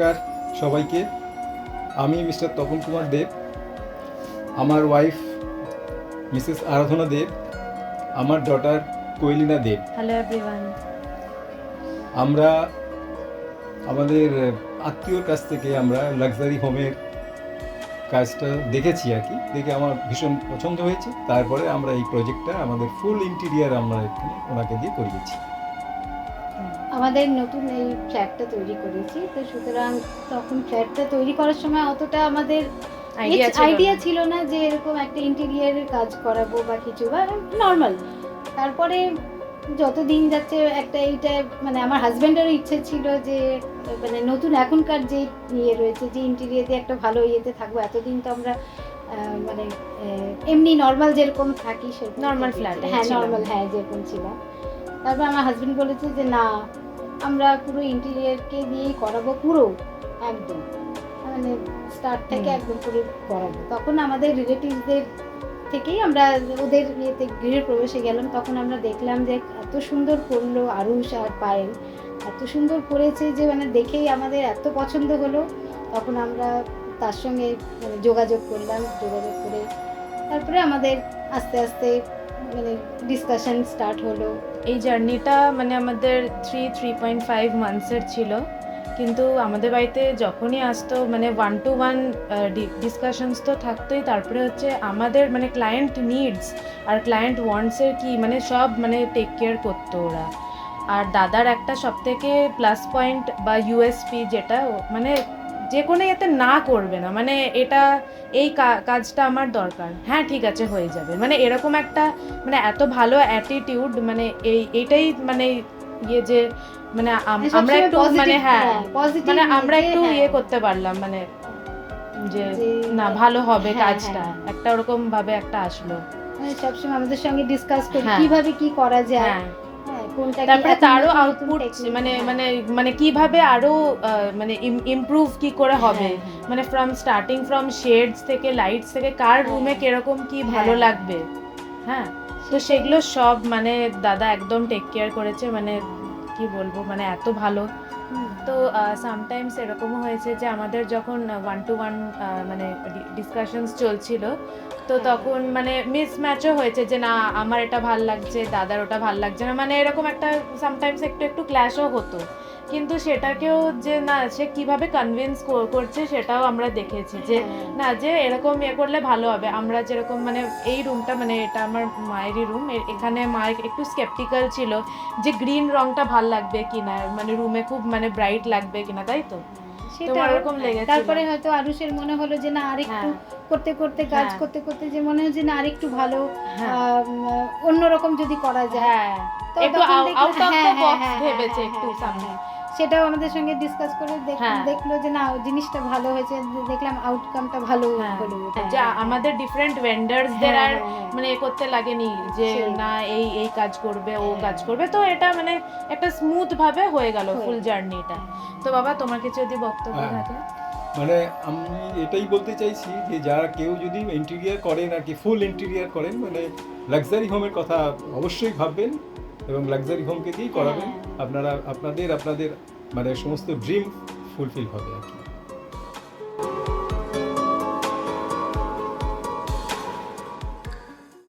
নমস্কার সবাইকে। আমি মিস্টার তপন কুমার দেব, আমার ওয়াইফ মিসেস আরাধনা দেব, আমার daughter Koelina Deb. Hello everyone. আমরা আমাদের আত্মীয়র কাছ থেকে আমরা লাক্সারি হোমের কাজটা দেখেছি আর কি, দেখে আমার ভীষণ পছন্দ হয়েছে। তারপরে আমরা এই প্রজেক্টটা আমাদের ফুল ইন্টেরিয়ার আমরা এখানে ওনাকে দিয়ে করিয়েছি। আমাদের নতুন এই ফ্ল্যাটটা তৈরি করেছি, তো সুতরাং তখন ফ্ল্যাটটা তৈরি করার সময় অতটা আমাদের আইডিয়া ছিল না যে এরকম একটা ইন্টেরিয়ারের কাজ করাবো বা কিছু, বা নর্মাল। তারপরে যত দিন যাচ্ছে একটা এইটা মানে আমার হাজব্যান্ডেরও ইচ্ছে ছিল যে মানে নতুন এখনকার যে ইয়ে রয়েছে যে ইন্টেরিয়ার দিয়ে একটা ভালো ইয়েতে থাকবো। এতদিন তো আমরা মানে এমনি নর্মাল যেরকম থাকি সেরকম নর্মাল ফ্ল্যাট, হ্যাঁ নর্মাল, হ্যাঁ যেরকম ছিলাম। তারপর আমার হাজব্যান্ড বলেছে যে না, আমরা পুরো ইন্টেরিয়ারকে দিয়েই করাবো, পুরো একদম মানে স্টার্ট থেকে একদম পুরো করাবো। তখন আমাদের রিলেটিভসদের থেকেই আমরা ওদের ইয়েতে গৃহে প্রবেশে গেলাম। তখন আমরা দেখলাম যে এত সুন্দর করলো আরুষ আর পায়েল, এত সুন্দর করেছে যে মানে দেখেই আমাদের এত পছন্দ হলো। তখন আমরা তার সঙ্গে মানে যোগাযোগ করলাম, যোগাযোগ করে তারপরে আমাদের আস্তে আস্তে মানে ডিসকাশন স্টার্ট হলো। এই জার্নিটা মানে আমাদের 3.5 মান্থসের ছিল, কিন্তু আমাদের বাড়িতে যখনই আসতো মানে 1-to-1 ডিসকাশনস তো থাকতোই। তারপরে হচ্ছে আমাদের মানে ক্লায়েন্ট নিডস আর ক্লায়েন্ট ওয়ান্টসের কি মানে সব মানে টেক কেয়ার করতো ওরা। আর দাদার একটা সবথেকে প্লাস পয়েন্ট বা ইউএসপি যেটা মানে যে কোনো এতে না করবে না, মানে এটা এই কাজটা আমার দরকার, হ্যাঁ ঠিক আছে হয়ে যাবে, মানে এরকম একটা মানে এত ভালো অ্যাটিটিউড, মানে এইটাই মানে ইয়ে যে মানে আমরা একটু মানে হ্যাঁ মানে আমরা একটু ইয়ে করতে পারলাম মানে যে না ভালো হবে কাজটা, একটা ওরকম ভাবে একটা আসলো। সবসময় আমাদের সঙ্গে ডিসকাস করি কিভাবে কি করা যায়, তারপরে তারও আউটপুট মানে মানে মানে কিভাবে আরো মানে ইমপ্রুভ কি করে হবে, মানে স্টার্টিং ফ্রম শেডস থেকে লাইটস থেকে কার রুমে কিরকম কি ভালো লাগবে, হ্যাঁ তো সেগুলো সব মানে দাদা একদম টেক কেয়ার করেছে, মানে কি বলবো মানে এত ভালো। তো সামটাইমস এরকমও হয়েছে যে আমাদের যখন 1-to-1 মানে ডিসকাশনস চলছিল, তো তখন মানে মিসম্যাচও হয়েছে যে না আমার এটা ভাল লাগছে দাদার ওটা ভাল লাগছে না, মানে এরকম একটা সামটাইমস একটু ক্ল্যাশও হতো। কিন্তু সেটাকেও যে না সে কিভাবে কনভিন্স করছে সেটাও আমরা দেখেছি যে না যে এরকম ইয়ে করলে ভালো হবে। আমরা যেরকম মানে এই রুমটা মানে এটা আমার মায়েরই রুম, এখানে মায়ের একটু স্কেপটিক্যাল ছিল যে গ্রিন রংটা ভাল লাগবে কিনা, মানে রুমে খুব মানে ব্রাইট লাগবে কিনা, তাই তো তোমার এরকম লেগেছে। তারপরে হয়তো আরুষের মনে হলো যে না আরেকটু করতে করতে কাজ করতে করতে যে মনে হয় যে না আরেকটু ভালো অন্যরকম যদি করা যায়, একটু আউট অফ দ্য বক্স ভেবেছে একটু সামনে। সেটাও আমাদের সঙ্গে ডিসকাস করে দেখলো যে না জিনিসটা ভালো হয়েছে, দেখলাম আউটকামটা ভালো হলো। যে আমাদের ডিফারেন্ট ভেন্ডারসদের আর মানে করতে লাগেনি যে না এই কাজ করবে ও কাজ করবে, তো এটা মানে একটা স্মুথ ভাবে হয়ে গেল ফুল জার্নিটা। তো বাবা তোমার কিছু যদি বক্তব্য থাকে। মানে আমি এটাই বলতে চাইছি যে যারা কেউ যদি ইন্টেরিয়ার করেন আর কি, ফুল ইন্টেরিয়ার করেন, মানে লাক্সারি হোমের কথা অবশ্যই ভাববেন এবং লাক্সারি হোমকে দিয়েই করাবেন। আপনারা আপনাদের মানে সমস্ত ড্রিম ফুলফিল হবে আর কি।